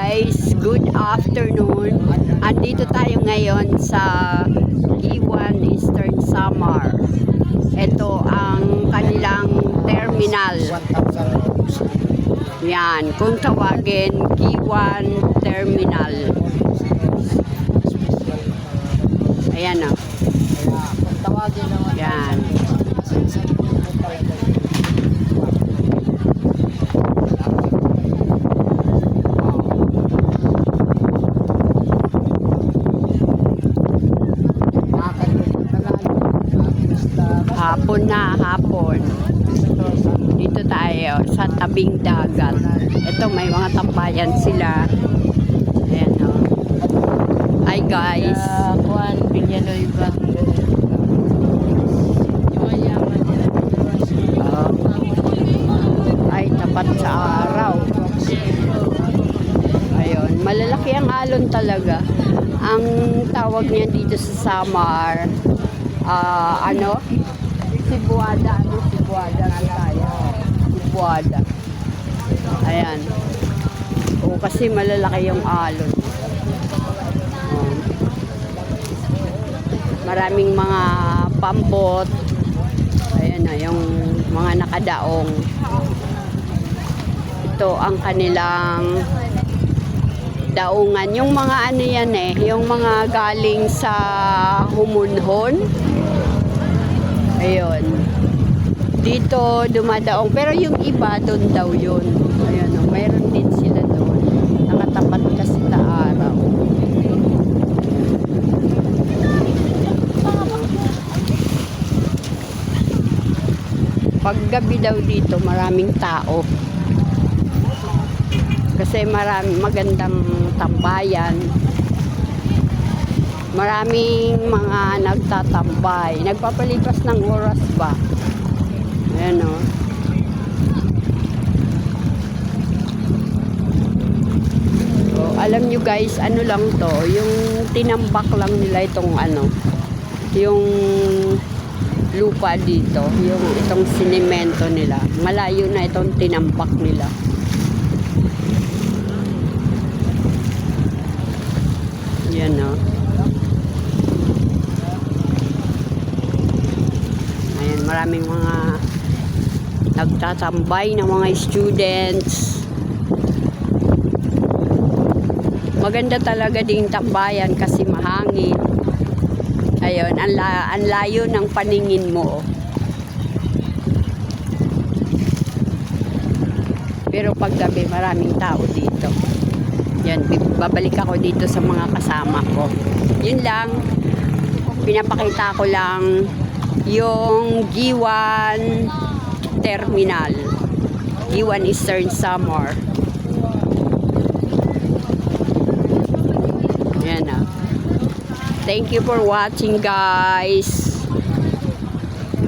guys, good afternoon. Andito tayo ngayon sa Giwan Eastern Samar. Ito ang kanilang terminal. Yan, kung tawagin, Giwan Terminal. Ayan o. Yan. Hapon na, hapon. Dito tayo sa tabing dagat. Ito, may mga tambayan sila. Ayan o. Hi guys. Juan Villanueva. Ay, tapat sa araw. Ayun, malalaki ang alon talaga. Ang tawag niya dito sa Samar, Sibuada. Sibuada na tayo. Sibuada. Ayan. O, kasi malalaki yung alon. Maraming mga pambot. Ayan na, yung mga nakadaong. Ito ang kanilang daungan. Yung mga ano yan yung mga galing sa Humunhon. Ayun. Dito dumadaong. Pero yung iba doon daw yun. Ayun o, mayroon din sila doon. Nakatapat kasi sa araw. Paggabi daw dito, maraming tao. Kasi magandang tambayan. Maraming mga nagtatambay. Nagpapalipas ng oras ba? Ayan o. So, alam nyo guys, ano lang to, yung tinambak lang nila itong yung lupa dito, yung itong sinemento nila. Malayo na itong tinambak nila. Yan o. Ayan, maraming mga nagtatambay ng mga students. Maganda talaga ding tambayan kasi mahangin. Ayun, ang layo ng paningin mo. Pero paggabi maraming tao dito. Yan, babalik ako dito sa mga kasama ko. Yun lang, pinapakita ko lang yung Giwan Terminal, Giwan Eastern Samar. Yan. Thank you for watching guys.